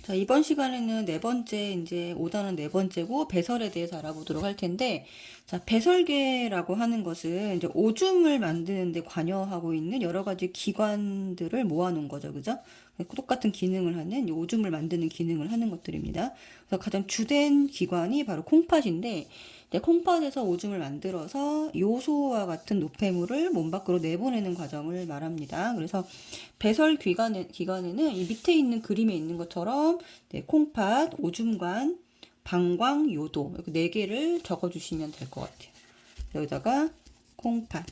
자, 이번 시간에는 네 번째, 이제 5단원 네 번째고, 배설에 대해서 알아보도록 할 텐데, 자, 배설계라고 하는 것은 이제 오줌을 만드는데 관여하고 있는 여러 가지 기관들을 모아놓은 거죠. 그죠? 똑같은 기능을 하는, 이 오줌을 만드는 기능을 하는 것들입니다. 그래서 가장 주된 기관이 바로 콩팥인데, 이제 콩팥에서 오줌을 만들어서 요소와 같은 노폐물을 몸 밖으로 내보내는 과정을 말합니다. 그래서 배설 기관에는 이 밑에 있는 그림에 있는 것처럼 네, 콩팥, 오줌관, 방광, 요도 이렇게 네 개를 적어주시면 될 것 같아요. 여기다가 콩팥,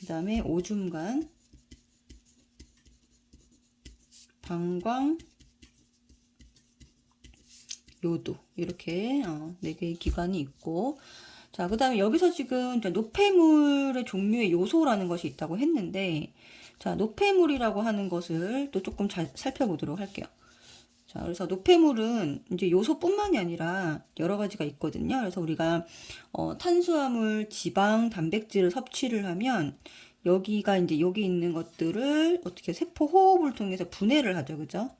그 다음에 오줌관, 방광, 요도 이렇게 네 개의 기관이 있고, 자, 그 다음에 여기서 지금 노폐물의 종류의 요소라는 것이 있다고 했는데, 자, 노폐물이라고 하는 것을 또 조금 잘 살펴보도록 할게요. 자, 그래서 노폐물은 이제 요소뿐만이 아니라 여러 가지가 있거든요. 그래서 우리가 탄수화물, 지방, 단백질을 섭취를 하면 여기가 이제 여기 있는 것들을 어떻게 세포 호흡을 통해서 분해를 하죠, 그죠?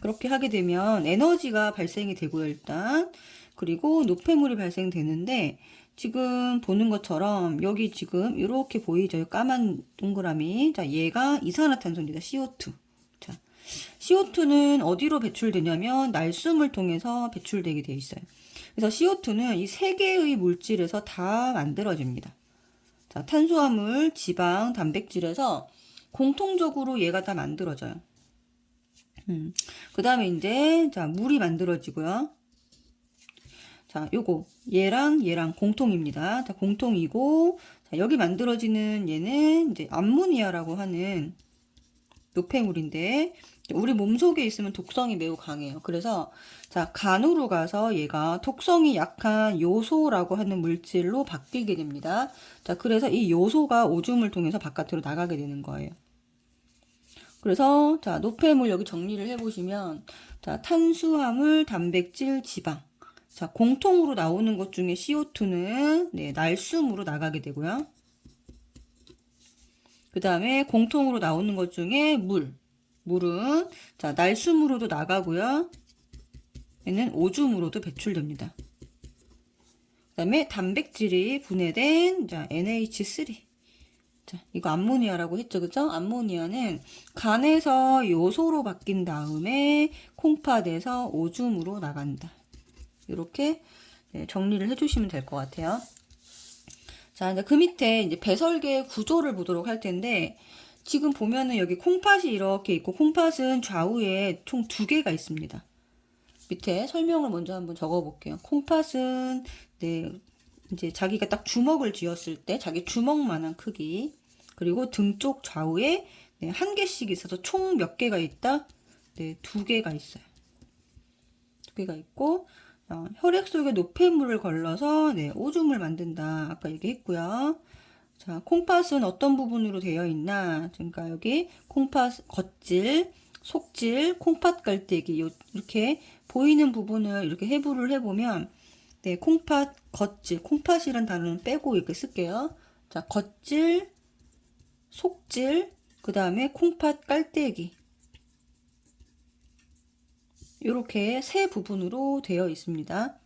그렇게 하게 되면 에너지가 발생이 되고요, 일단. 그리고 노폐물이 발생되는데, 지금 보는 것처럼 여기 지금 이렇게 보이죠? 까만 동그라미. 자, 얘가 이산화탄소입니다. CO2. 자, CO2는 어디로 배출되냐면 날숨을 통해서 배출되게 돼 있어요. 그래서 CO2는 이 세 개의 물질에서 다 만들어집니다. 자, 탄수화물, 지방, 단백질에서 공통적으로 얘가 다 만들어져요. 그 다음에 이제, 자, 물이 만들어지고요. 자, 요거, 얘랑 공통입니다. 자, 공통이고, 자, 여기 만들어지는 얘는 이제 암모니아라고 하는 노폐물인데, 우리 몸속에 있으면 독성이 매우 강해요. 그래서, 자, 간으로 가서 얘가 독성이 약한 요소라고 하는 물질로 바뀌게 됩니다. 자, 그래서 이 요소가 오줌을 통해서 바깥으로 나가게 되는 거예요. 그래서 자, 노폐물 여기 정리를 해보시면 자, 탄수화물, 단백질, 지방. 자, 공통으로 나오는 것 중에 CO2는 네, 날숨으로 나가게 되고요. 그 다음에 공통으로 나오는 것 중에 물은 자, 날숨으로도 나가고요. 얘는 오줌으로도 배출됩니다. 그 다음에 단백질이 분해된 자, NH3. 자, 이거 암모니아라고 했죠, 그죠? 암모니아는 간에서 요소로 바뀐 다음에 콩팥에서 오줌으로 나간다. 이렇게 정리를 해주시면 될 것 같아요. 자, 이제 그 밑에 이제 배설계 구조를 보도록 할 텐데, 지금 보면은 여기 콩팥이 이렇게 있고, 콩팥은 좌우에 총 두 개가 있습니다. 밑에 설명을 먼저 한번 적어볼게요. 콩팥은, 네, 이제 자기가 딱 주먹을 쥐었을 때, 자기 주먹만한 크기. 그리고 등 쪽 좌우에 네, 한 개씩 있어서 총 몇 개가 있다? 네, 두 개가 있어요. 두 개가 있고, 혈액 속에 노폐물을 걸러서 네, 오줌을 만든다. 아까 얘기했고요. 자, 콩팥은 어떤 부분으로 되어 있나? 그러니까 여기 콩팥 겉질, 속질, 콩팥 깔때기 이렇게 보이는 부분을 이렇게 해부를 해보면 네, 콩팥 겉질, 콩팥이란 단어는 빼고 이렇게 쓸게요. 자, 겉질, 속질, 그 다음에 콩팥 깔때기. 이렇게 세 부분으로 되어 있습니다.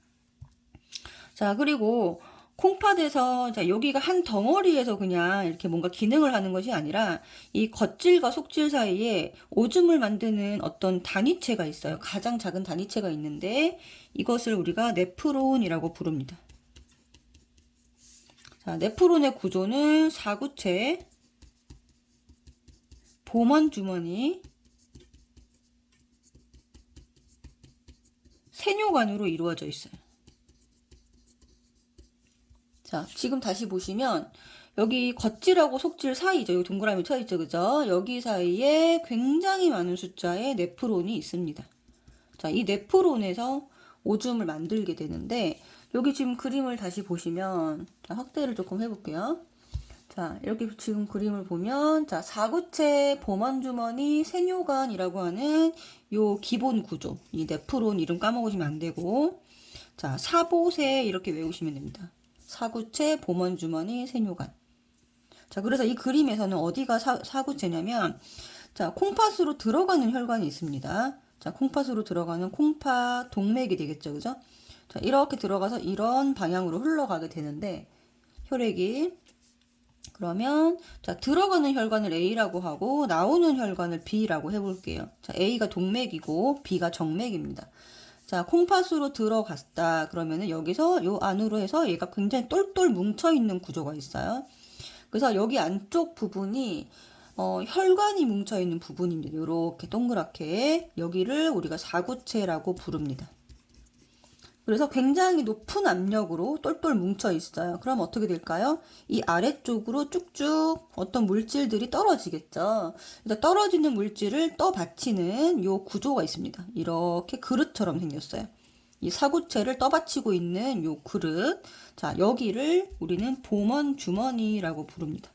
자, 그리고 콩팥에서, 자, 여기가 한 덩어리에서 그냥 이렇게 뭔가 기능을 하는 것이 아니라 이 겉질과 속질 사이에 오줌을 만드는 어떤 단위체가 있어요. 가장 작은 단위체가 있는데 이것을 우리가 네프론이라고 부릅니다. 자, 네프론의 구조는 사구체, 보먼 주머니, 세뇨관으로 이루어져 있어요. 자, 지금 다시 보시면 여기 겉질하고 속질 사이죠. 여기 동그라미 쳐 있죠. 그죠? 여기 사이에 굉장히 많은 숫자의 네프론이 있습니다. 자, 이 네프론에서 오줌을 만들게 되는데 여기 지금 그림을 다시 보시면 자, 확대를 조금 해볼게요. 자, 이렇게 지금 그림을 보면 자, 사구체 보먼주머니 세뇨관이라고 하는 요 기본 구조. 이 네프론 이름 까먹으시면 안 되고 자, 사보세 이렇게 외우시면 됩니다. 사구체 보먼주머니 세뇨관. 자, 그래서 이 그림에서는 어디가 사구체냐면 자, 콩팥으로 들어가는 혈관이 있습니다. 자, 콩팥으로 들어가는 콩팥 동맥이 되겠죠. 그죠? 자, 이렇게 들어가서 이런 방향으로 흘러가게 되는데, 혈액이. 그러면, 자, 들어가는 혈관을 A라고 하고, 나오는 혈관을 B라고 해볼게요. 자, A가 동맥이고, B가 정맥입니다. 자, 콩팥으로 들어갔다. 그러면은 여기서 요 안으로 해서 얘가 굉장히 똘똘 뭉쳐있는 구조가 있어요. 그래서 여기 안쪽 부분이 혈관이 뭉쳐있는 부분입니다. 이렇게 동그랗게 여기를 우리가 사구체라고 부릅니다. 그래서 굉장히 높은 압력으로 똘똘 뭉쳐 있어요. 그럼 어떻게 될까요? 이 아래쪽으로 쭉쭉 어떤 물질들이 떨어지겠죠. 그래서 떨어지는 물질을 떠받치는 요 구조가 있습니다. 이렇게 그릇처럼 생겼어요. 이 사구체를 떠받치고 있는 요 그릇. 자, 여기를 우리는 보먼 주머니라고 부릅니다.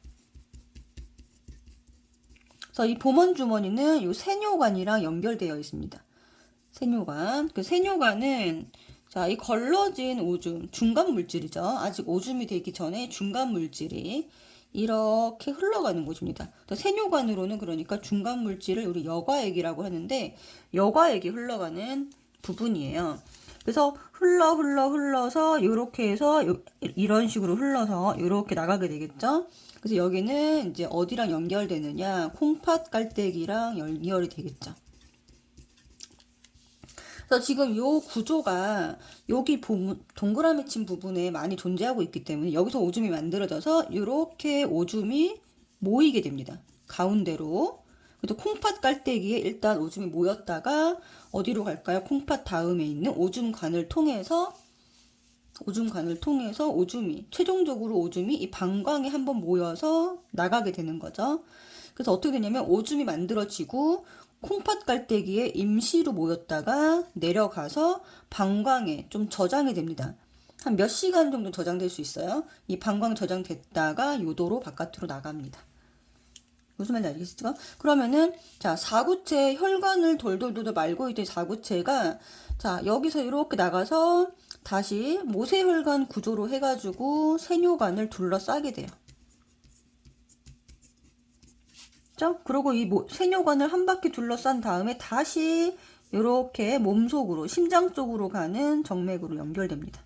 그래서 이 보먼 주머니는 요 세뇨관이랑 연결되어 있습니다. 세뇨관. 그 세뇨관은 자, 이 걸러진 오줌, 중간 물질이죠. 아직 오줌이 되기 전에 중간 물질이 이렇게 흘러가는 곳입니다. 세뇨관으로는 그러니까 중간 물질을 우리 여과액이라고 하는데 여과액이 흘러가는 부분이에요. 그래서 흘러서 이렇게 해서 이런 식으로 흘러서 이렇게 나가게 되겠죠. 그래서 여기는 이제 어디랑 연결되느냐? 콩팥 깔때기랑 연결이 되겠죠. 그래서 지금 요 구조가 여기 동그라미 친 부분에 많이 존재하고 있기 때문에 여기서 오줌이 만들어져서 이렇게 오줌이 모이게 됩니다. 가운데로. 그래서 콩팥 깔때기에 일단 오줌이 모였다가 어디로 갈까요? 콩팥 다음에 있는 오줌관을 통해서 오줌이 최종적으로 오줌이 이 방광에 한번 모여서 나가게 되는 거죠. 그래서 어떻게 되냐면 오줌이 만들어지고 콩팥 깔때기에 임시로 모였다가 내려가서 방광에 좀 저장이 됩니다. 한 몇 시간 정도 저장될 수 있어요. 이 방광 저장됐다가 요도로 바깥으로 나갑니다. 무슨 말인지 알겠죠? 그러면은 자, 사구체 혈관을 돌돌돌 말고 있던 사구체가 자, 여기서 이렇게 나가서 다시 모세혈관 구조로 해가지고 세뇨관을 둘러싸게 돼요. 그리고 이 세뇨관을 한 바퀴 둘러싼 다음에 다시 이렇게 몸속으로 심장 쪽으로 가는 정맥으로 연결됩니다.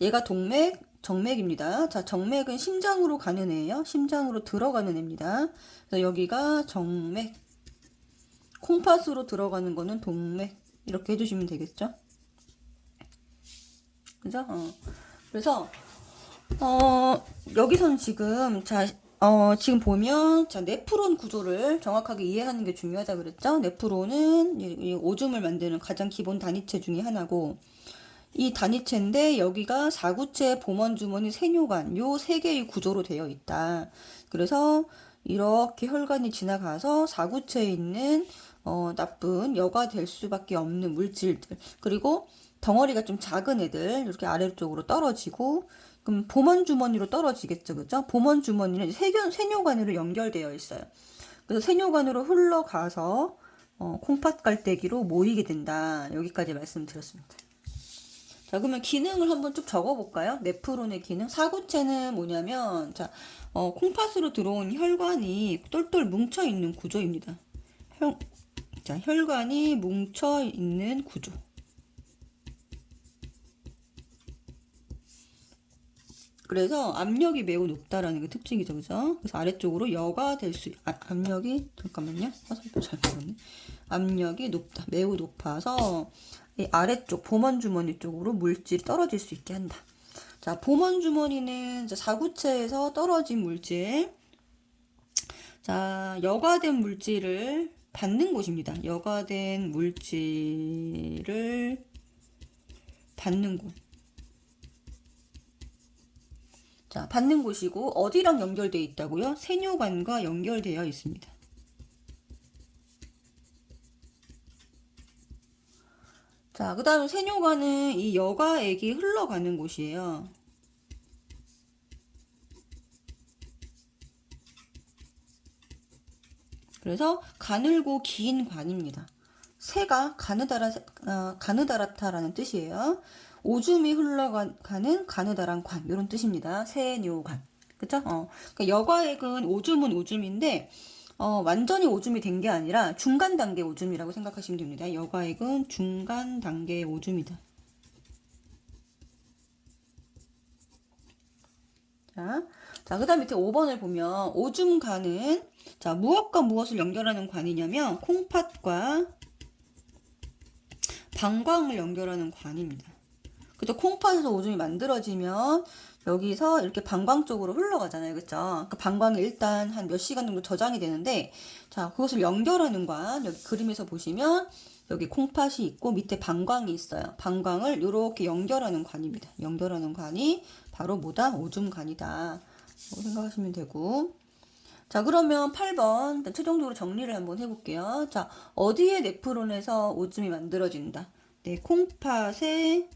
얘가 동맥, 정맥입니다. 자, 정맥은 심장으로 가는 애예요. 심장으로 들어가는 애입니다. 그래서 여기가 정맥, 콩팥으로 들어가는 거는 동맥 이렇게 해주시면 되겠죠. 그죠? 그래서 여기서는 지금 지금 보면 자, 네프론 구조를 정확하게 이해하는 게 중요하다 그랬죠? 네프론은 이 오줌을 만드는 가장 기본 단위체 중에 하나고 이 단위체인데 여기가 사구체, 보먼주머니, 세뇨관 요 세 개의 구조로 되어 있다. 그래서 이렇게 혈관이 지나가서 사구체에 있는 나쁜 여가 될 수밖에 없는 물질들 그리고 덩어리가 좀 작은 애들 이렇게 아래쪽으로 떨어지고 그럼 보먼주머니로 떨어지겠죠. 그죠? 보먼주머니는 세뇨관으로 연결되어 있어요. 그래서 세뇨관으로 흘러가서 콩팥 깔때기로 모이게 된다. 여기까지 말씀드렸습니다. 자, 그러면 기능을 한번 쭉 적어볼까요? 네프론의 기능. 사구체는 뭐냐면 자, 콩팥으로 들어온 혈관이 똘똘 뭉쳐있는 구조입니다. 자, 혈관이 뭉쳐있는 구조. 그래서 압력이 매우 높다라는 게 특징이죠. 그죠? 그래서 아래쪽으로 여가 될 수, 압력이, 잠깐만요. 화살표 잘 보았네. 압력이 높다. 매우 높아서 이 아래쪽, 보먼주머니 쪽으로 물질이 떨어질 수 있게 한다. 자, 보먼주머니는 사구체에서 떨어진 물질. 자, 여과된 물질을 받는 곳입니다. 여과된 물질을 받는 곳. 자, 받는 곳이고 어디랑 연결되어 있다고요? 세뇨관과 연결되어 있습니다. 자, 그 다음 세뇨관은 이 여과액이 흘러가는 곳이에요. 그래서 가늘고 긴 관입니다. 새가 가느다랗다라는 뜻이에요. 오줌이 흘러가는 가느다란 관 이런 뜻입니다. 세뇨관. 그쵸? 그러니까 여과액은 오줌은 오줌인데 완전히 오줌이 된 게 아니라 중간 단계 오줌이라고 생각하시면 됩니다. 여과액은 중간 단계의 오줌이다. 자, 그 다음 밑에 5번을 보면 오줌관은 자, 무엇과 무엇을 연결하는 관이냐면 콩팥과 방광을 연결하는 관입니다. 그죠? 콩팥에서 오줌이 만들어지면 여기서 이렇게 방광 쪽으로 흘러가잖아요. 그죠? 그 방광이 일단 한 몇 시간 정도 저장이 되는데, 자, 그것을 연결하는 관, 여기 그림에서 보시면 여기 콩팥이 있고 밑에 방광이 있어요. 방광을 이렇게 연결하는 관입니다. 연결하는 관이 바로 뭐다? 오줌관이다. 생각하시면 되고. 자, 그러면 8번 최종적으로 정리를 한번 해볼게요. 자, 어디에 네프론에서 오줌이 만들어진다? 네, 콩팥의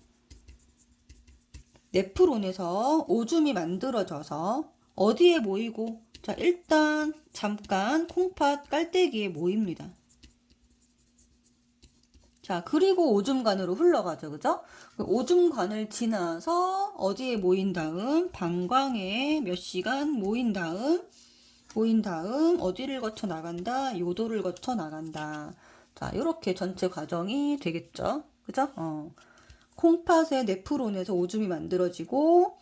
네프론에서 오줌이 만들어져서 어디에 모이고, 자, 일단 잠깐 콩팥 깔때기에 모입니다. 자, 그리고 오줌관으로 흘러가죠. 그죠? 오줌관을 지나서 어디에 모인 다음 방광에 몇 시간 모인 다음 어디를 거쳐 나간다? 요도를 거쳐 나간다. 자, 이렇게 전체 과정이 되겠죠. 그죠? 콩팥의 네프론에서 오줌이 만들어지고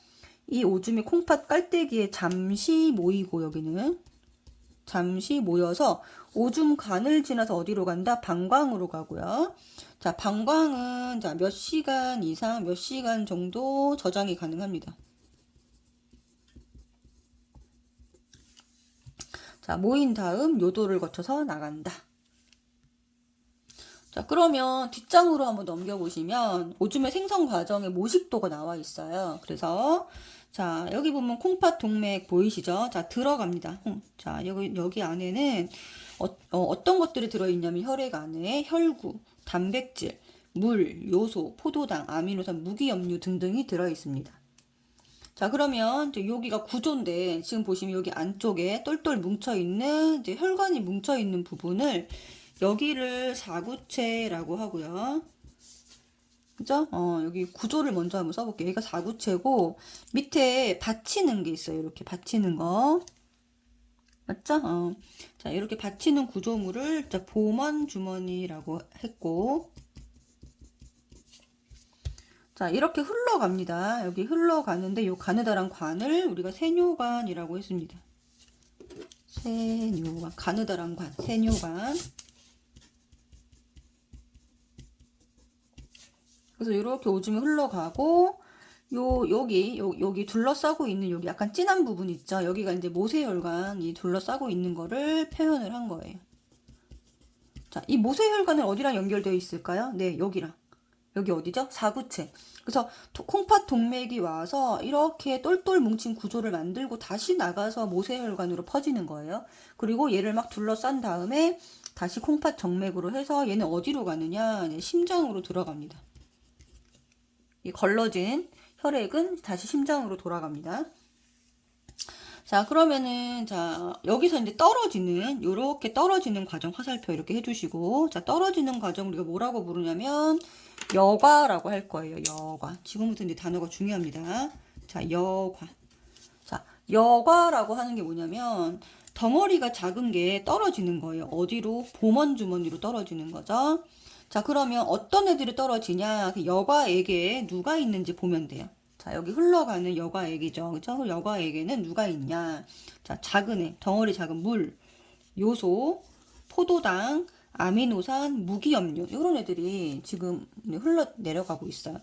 이 오줌이 콩팥 깔때기에 잠시 모이고 여기는 잠시 모여서 오줌관을 지나서 어디로 간다? 방광으로 가고요. 자, 방광은 자, 몇 시간 이상, 몇 시간 정도 저장이 가능합니다. 자, 모인 다음 요도를 거쳐서 나간다. 자, 그러면 뒷장으로 한번 넘겨보시면 오줌의 생성 과정의 모식도가 나와 있어요. 그래서 자, 여기 보면 콩팥 동맥 보이시죠? 자, 들어갑니다. 자, 여기 안에는 어떤 것들이 들어있냐면 혈액 안에 혈구, 단백질, 물, 요소, 포도당, 아미노산, 무기염류 등등이 들어있습니다. 자, 그러면 여기가 구조인데 지금 보시면 여기 안쪽에 똘똘 뭉쳐있는 이제 혈관이 뭉쳐있는 부분을 여기를 사구체라고 하고요. 그죠? 여기 구조를 먼저 한번 써볼게요. 여기가 사구체고 밑에 받치는 게 있어요. 이렇게 받치는 거. 맞죠? 자, 이렇게 받치는 구조물을 자, 보먼 주머니라고 했고 자, 이렇게 흘러갑니다. 여기 흘러가는데 요 가느다란 관을 우리가 세뇨관이라고 했습니다. 세뇨관, 가느다란 관, 세뇨관. 그래서 이렇게 오줌이 흘러가고 여기 둘러싸고 있는 여기 약간 진한 부분 있죠. 여기가 이제 모세혈관이 둘러싸고 있는 거를 표현을 한 거예요. 자, 이 모세혈관은 어디랑 연결되어 있을까요? 네, 여기랑. 여기 어디죠? 사구체. 그래서 콩팥 동맥이 와서 이렇게 똘똘 뭉친 구조를 만들고 다시 나가서 모세혈관으로 퍼지는 거예요. 그리고 얘를 막 둘러싼 다음에 다시 콩팥 정맥으로 해서 얘는 어디로 가느냐? 네, 심장으로 들어갑니다. 이 걸러진 혈액은 다시 심장으로 돌아갑니다. 자, 그러면은 자, 여기서 이제 요렇게 떨어지는 과정 화살표 이렇게 해주시고, 자, 떨어지는 과정 우리가 뭐라고 부르냐면 여과라고 할 거예요. 여과. 지금부터 이제 단어가 중요합니다. 자, 여과. 자, 여과라고 하는 게 뭐냐면 덩어리가 작은 게 떨어지는 거예요. 어디로? 보먼 주머니로 떨어지는 거죠. 자, 그러면 어떤 애들이 떨어지냐? 그 여과액에 누가 있는지 보면 돼요. 자, 여기 흘러가는 여과액이죠. 그죠? 여과액에는 누가 있냐? 자, 작은 애, 덩어리 작은 물, 요소, 포도당, 아미노산, 무기염류 이런 애들이 지금 흘러 내려가고 있어요.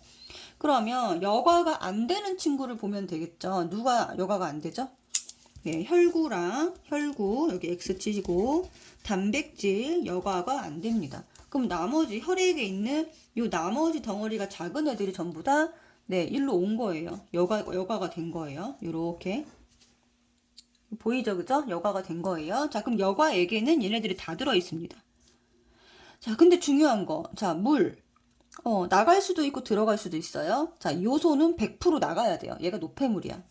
그러면 여과가 안 되는 친구를 보면 되겠죠. 누가 여과가 안 되죠? 네, 혈구 여기 X 치시고 단백질 여과가 안 됩니다. 그럼 나머지 혈액에 있는 요 나머지 덩어리가 작은 애들이 전부 다 네, 일로 온 거예요. 여과가 된 거예요. 요렇게 보이죠, 그죠? 여과가 된 거예요. 자, 그럼 여과액에는 얘네들이 다 들어 있습니다. 자, 근데 중요한 거. 자, 물. 나갈 수도 있고 들어갈 수도 있어요. 자, 요소는 100% 나가야 돼요. 얘가 노폐물이야.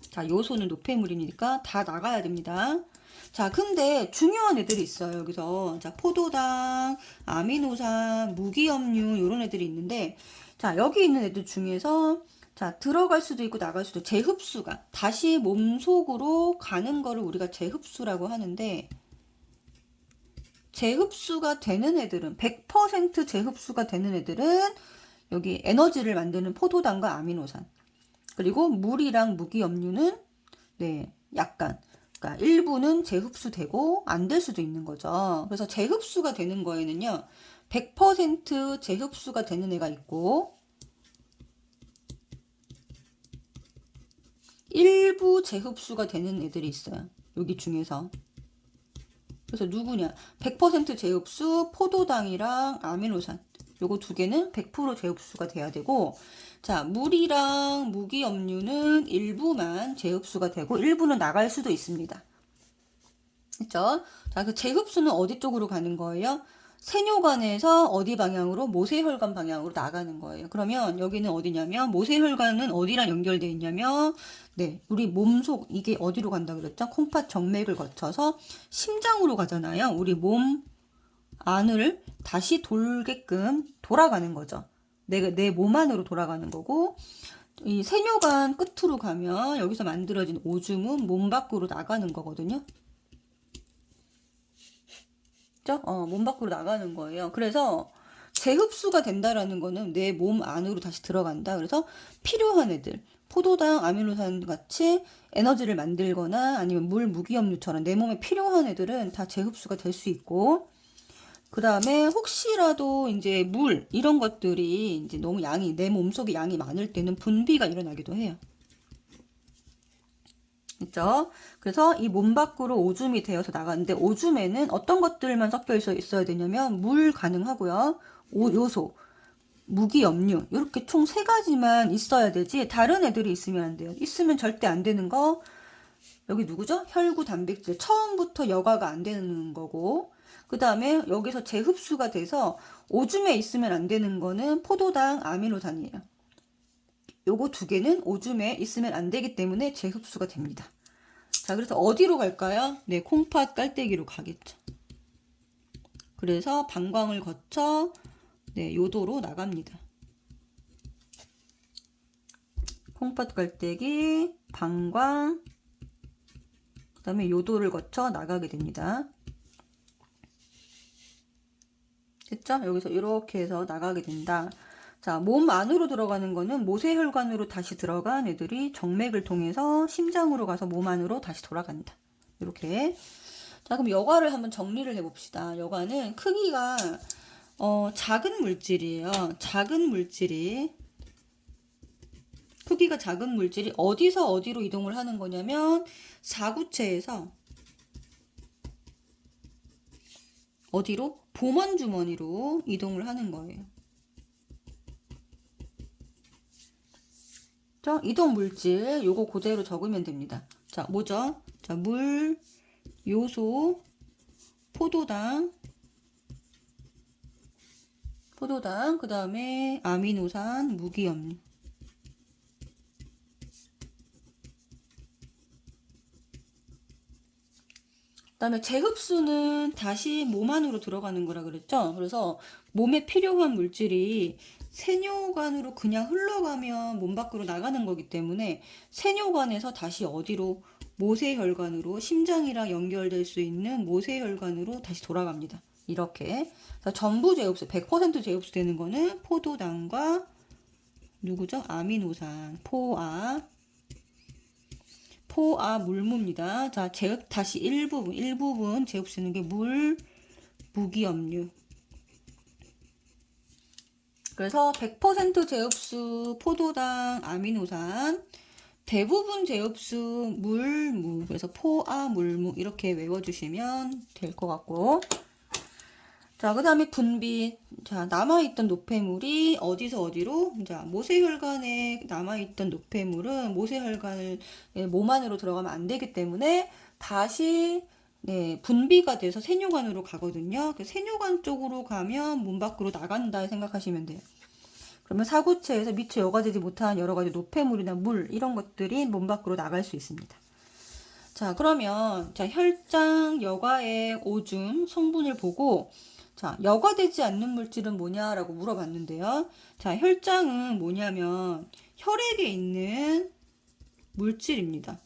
자, 요소는 노폐물이니까 다 나가야 됩니다. 자, 근데 중요한 애들이 있어요. 여기서. 자, 포도당, 아미노산, 무기염류, 요런 애들이 있는데, 자, 여기 있는 애들 중에서, 자, 들어갈 수도 있고 나갈 수도, 재흡수가, 다시 몸속으로 가는 거를 우리가 재흡수라고 하는데, 재흡수가 되는 애들은 100% 재흡수가 되는 애들은 여기 에너지를 만드는 포도당과 아미노산, 그리고 물이랑 무기염류는 네, 약간, 그러니까 일부는 재흡수되고 안 될 수도 있는 거죠. 그래서 재흡수가 되는 거에는요, 100% 재흡수가 되는 애가 있고 일부 재흡수가 되는 애들이 있어요. 여기 중에서. 그래서 누구냐? 100% 재흡수, 포도당이랑 아미노산. 요거 두 개는 100% 재흡수가 돼야 되고, 자, 물이랑 무기염류는 일부만 재흡수가 되고, 일부는 나갈 수도 있습니다. 그쵸? 자, 그 재흡수는 어디 쪽으로 가는 거예요? 세뇨관에서 어디 방향으로? 모세혈관 방향으로 나가는 거예요. 그러면 여기는 어디냐면, 모세혈관은 어디랑 연결되어 있냐면, 네, 우리 몸속, 이게 어디로 간다 그랬죠? 콩팥 정맥을 거쳐서 심장으로 가잖아요. 우리 몸 안을 다시 돌게끔 돌아가는 거죠. 내 몸 안으로 돌아가는 거고, 이 세뇨관 끝으로 가면 여기서 만들어진 오줌은 몸 밖으로 나가는 거거든요. 그죠? 몸 밖으로 나가는 거예요. 그래서 재흡수가 된다라는 거는 내 몸 안으로 다시 들어간다. 그래서 필요한 애들, 포도당, 아미노산 같이 에너지를 만들거나 아니면 물, 무기염류처럼 내 몸에 필요한 애들은 다 재흡수가 될 수 있고, 그 다음에 혹시라도 이제 물 이런 것들이 이제 너무 양이 내 몸속에 양이 많을 때는 분비가 일어나기도 해요. 있죠? 그래서 이 몸 밖으로 오줌이 되어서 나가는데, 오줌에는 어떤 것들만 섞여 있어야 되냐면 물 가능하고요, 요소, 무기염류, 이렇게 총 3가지만 있어야 되지 다른 애들이 있으면 안 돼요. 있으면 절대 안 되는 거, 여기 누구죠? 혈구 단백질, 처음부터 여과가 안 되는 거고, 그 다음에 여기서 재흡수가 돼서 오줌에 있으면 안 되는 거는 포도당, 아미노산이에요. 요거 두 개는 오줌에 있으면 안 되기 때문에 재흡수가 됩니다. 자, 그래서 어디로 갈까요? 네, 콩팥 깔때기로 가겠죠. 그래서 방광을 거쳐 네, 요도로 나갑니다. 콩팥 깔때기, 방광, 그 다음에 요도를 거쳐 나가게 됩니다. 됐죠? 여기서 이렇게 해서 나가게 된다. 자, 몸 안으로 들어가는 거는 모세혈관으로 다시 들어간 애들이 정맥을 통해서 심장으로 가서 몸 안으로 다시 돌아간다. 이렇게. 자, 그럼 여과를 한번 정리를 해봅시다. 여과는 크기가 작은 물질이에요. 크기가 작은 물질이 어디서 어디로 이동을 하는 거냐면 사구체에서 어디로? 보먼 주머니로 이동을 하는 거예요. 자, 이동 물질 요거 그대로 적으면 됩니다. 자, 뭐죠? 자, 물, 요소, 포도당, 그 다음에 아미노산, 무기염류. 그 다음에 재흡수는 다시 몸 안으로 들어가는 거라 그랬죠? 그래서 몸에 필요한 물질이 세뇨관으로 그냥 흘러가면 몸 밖으로 나가는 거기 때문에 세뇨관에서 다시 어디로? 모세혈관으로, 심장이랑 연결될 수 있는 모세혈관으로 다시 돌아갑니다. 이렇게. 전부 재흡수, 100% 재흡수 되는 거는 포도당과 누구죠? 아미노산, 포아 물무입니다. 자, 다시 일부분 재흡수되는 게 물, 무기염류. 그래서 100% 재흡수 포도당, 아미노산, 대부분 재흡수 물, 무. 그래서 포아, 물무 이렇게 외워주시면 될 것 같고, 자, 그 다음에 분비. 자, 남아있던 노폐물이 어디서 어디로? 자, 모세혈관에 남아있던 노폐물은 모세혈관을 몸 안으로 들어가면 안 되기 때문에 다시 네, 분비가 돼서 세뇨관으로 가거든요. 세뇨관 쪽으로 가면 몸 밖으로 나간다 생각하시면 돼요. 그러면 사구체에서 미처 여과되지 못한 여러 가지 노폐물이나 물 이런 것들이 몸 밖으로 나갈 수 있습니다. 자, 그러면 자, 혈장 여과의 오줌 성분을 보고, 자, 여과되지 않는 물질은 뭐냐라고 물어봤는데요. 자, 혈장은 뭐냐면 혈액에 있는 물질입니다.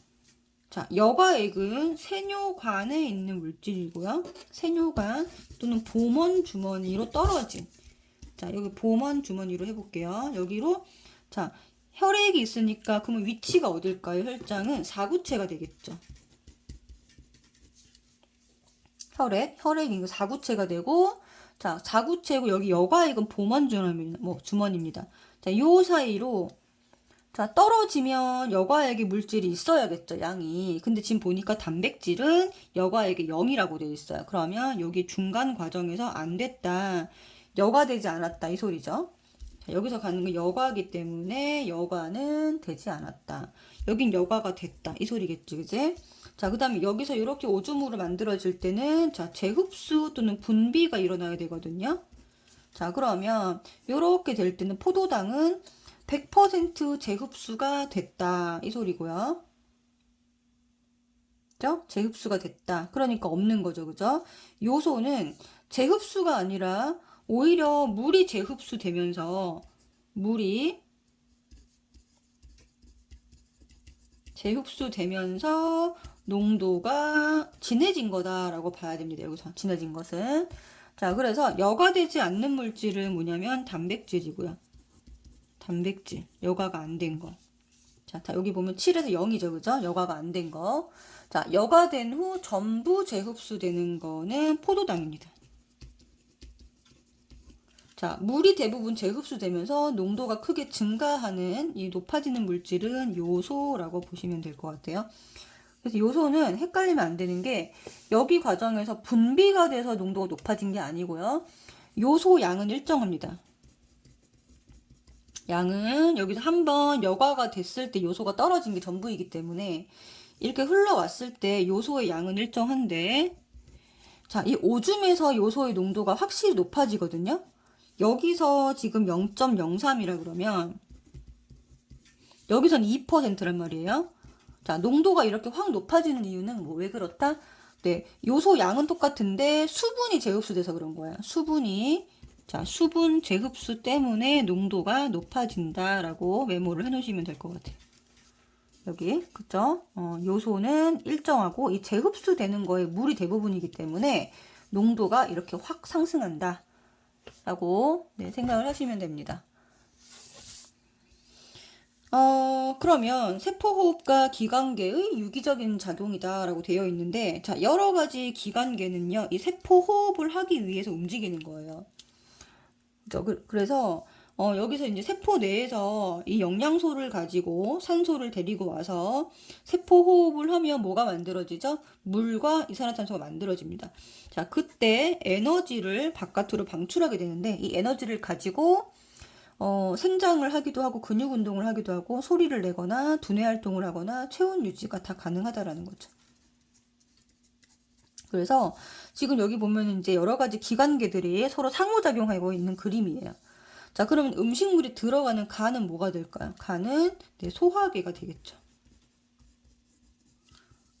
자, 여과액은 세뇨관에 있는 물질이고요. 세뇨관 또는 봄원 주머니로 떨어진. 자, 여기 봄원 주머니로 해볼게요. 여기로, 자, 혈액이 있으니까 그러면 위치가 어딜까요? 혈장은 사구체가 되겠죠. 혈액이 이거 사구체가 되고, 자, 사구체고 여기 여과액은 봄원 주머니입니다. 자, 요 사이로, 자, 떨어지면 여과액의 물질이 있어야겠죠, 양이. 근데 지금 보니까 단백질은 여과액의 0이라고 되어 있어요. 그러면 여기 중간 과정에서 안 됐다. 여과되지 않았다, 이 소리죠. 자, 여기서 가는 건 여과이기 때문에 여과는 되지 않았다. 여긴 여과가 됐다, 이 소리겠지, 그지? 자, 그 다음에 여기서 이렇게 오줌으로 만들어질 때는, 자, 재흡수 또는 분비가 일어나야 되거든요. 자, 그러면 이렇게 될 때는 포도당은 100% 재흡수가 됐다, 이 소리고요. 그죠? 재흡수가 됐다. 그러니까 없는 거죠, 그죠? 요소는 재흡수가 아니라 오히려 물이 재흡수되면서 물이 재흡수되면서 농도가 진해진 거다라고 봐야 됩니다. 여기서 진해진 것은. 자, 그래서 여과되지 않는 물질은 뭐냐면 단백질이고요. 단백질, 여과가 안 된 거. 자, 여기 보면 7에서 0이죠, 그죠? 여과가 안 된 거. 자, 여과된 후 전부 재흡수되는 거는 포도당입니다. 자, 물이 대부분 재흡수되면서 농도가 크게 증가하는 이 높아지는 물질은 요소라고 보시면 될 것 같아요. 그래서 요소는 헷갈리면 안 되는 게 여기 과정에서 분비가 돼서 농도가 높아진 게 아니고요. 요소 양은 일정합니다. 양은 여기서 한번 여과가 됐을 때 요소가 떨어진 게 전부이기 때문에 이렇게 흘러왔을 때 요소의 양은 일정한데, 자, 이 오줌에서 요소의 농도가 확실히 높아지거든요. 여기서 지금 0.03이라 그러면 여기선 2%란 말이에요. 자, 농도가 이렇게 확 높아지는 이유는 뭐 왜 그렇다? 네, 요소 양은 똑같은데 수분이 재흡수돼서 그런 거예요. 수분이, 자, 수분 재흡수 때문에 농도가 높아진다라고 메모를 해놓으시면 될 것 같아요. 여기, 그쵸? 요소는 일정하고 이 재흡수되는 거에 물이 대부분이기 때문에 농도가 이렇게 확 상승한다 라고, 네, 생각을 하시면 됩니다. 그러면 세포호흡과 기관계의 유기적인 작용이다라고 되어 있는데, 자, 여러 가지 기관계는요, 이 세포호흡을 하기 위해서 움직이는 거예요. 그래서, 여기서 이제 세포 내에서 이 영양소를 가지고 산소를 데리고 와서 세포호흡을 하면 뭐가 만들어지죠? 물과 이산화탄소가 만들어집니다. 자, 그때 에너지를 바깥으로 방출하게 되는데, 이 에너지를 가지고 생장을 하기도 하고 근육 운동을 하기도 하고 소리를 내거나 두뇌 활동을 하거나 체온 유지가 다 가능하다라는 거죠. 그래서 지금 여기 보면 이제 여러 가지 기관계들이 서로 상호작용하고 있는 그림이에요. 자, 그러면 음식물이 들어가는 간은 뭐가 될까요? 간은, 네, 소화계가 되겠죠.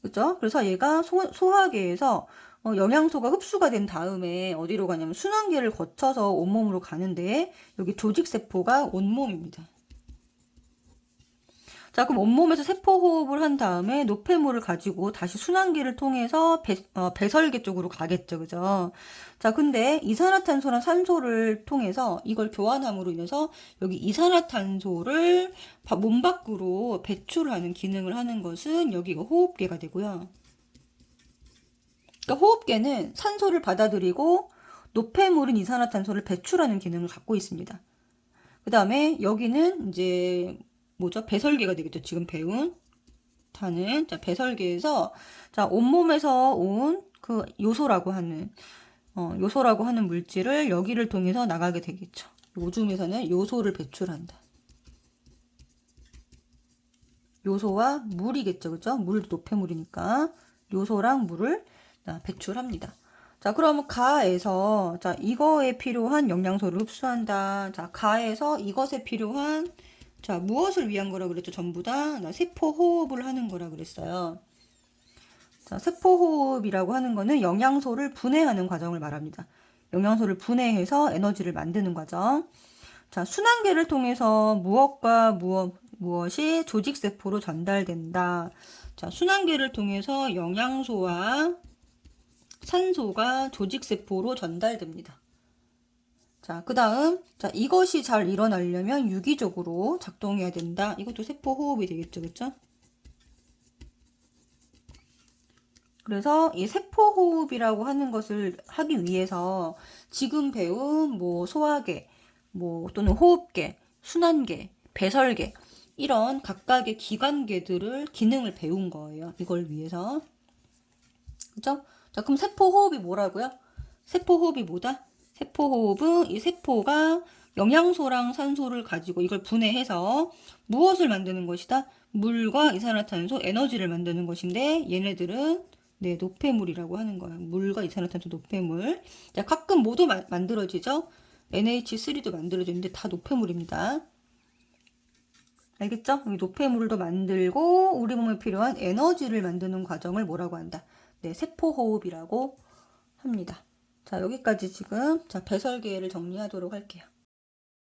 그죠? 그래서 얘가 소화계에서 영양소가 흡수가 된 다음에 어디로 가냐면 순환계를 거쳐서 온몸으로 가는데 여기 조직세포가 온몸입니다. 자, 그럼 온몸에서 세포호흡을 한 다음에 노폐물을 가지고 다시 순환기를 통해서 배설계 쪽으로 가겠죠, 그죠? 자, 근데 이산화탄소랑 산소를 통해서 이걸 교환함으로 인해서 여기 이산화탄소를 몸 밖으로 배출하는 기능을 하는 것은 여기가 호흡계가 되고요. 그러니까 호흡계는 산소를 받아들이고 노폐물인 이산화탄소를 배출하는 기능을 갖고 있습니다. 그 다음에 여기는 이제 뭐죠? 배설계가 되겠죠. 지금 배운 단은. 자, 배설계에서 자, 온몸에서 온 그 요소라고 하는 물질을 여기를 통해서 나가게 되겠죠. 오줌에서는 요소를 배출한다. 요소와 물이겠죠. 그죠? 물도 노폐물이니까 요소랑 물을 배출합니다. 자, 그러면 가에서 자, 이거에 필요한 영양소를 흡수한다. 자, 가에서 이것에 필요한 자, 무엇을 위한 거라 그랬죠? 전부 다 세포 호흡을 하는 거라 그랬어요. 자, 세포 호흡이라고 하는 거는 영양소를 분해하는 과정을 말합니다. 영양소를 분해해서 에너지를 만드는 과정. 자, 순환계를 통해서 무엇과 무엇이 조직세포로 전달된다. 자, 순환계를 통해서 영양소와 산소가 조직세포로 전달됩니다. 자, 그 다음, 자, 이것이 잘 일어나려면 유기적으로 작동해야 된다. 이것도 세포호흡이 되겠죠, 그쵸? 그래서 이 세포호흡이라고 하는 것을 하기 위해서 지금 배운 뭐 소화계, 뭐 또는 호흡계, 순환계, 배설계, 이런 각각의 기관계들을 기능을 배운 거예요. 이걸 위해서. 그죠? 자, 그럼 세포호흡이 뭐라고요? 세포호흡이 뭐다? 세포호흡은 이 세포가 영양소랑 산소를 가지고 이걸 분해해서 무엇을 만드는 것이다? 물과 이산화탄소, 에너지를 만드는 것인데 얘네들은 네, 노폐물이라고 하는 거야. 물과 이산화탄소, 노폐물. 자, 가끔 모두 만들어지죠? NH3도 만들어지는데 다 노폐물입니다. 알겠죠? 이 노폐물도 만들고 우리 몸에 필요한 에너지를 만드는 과정을 뭐라고 한다? 네, 세포호흡이라고 합니다. 자, 여기까지 지금 자, 배설계를 정리하도록 할게요.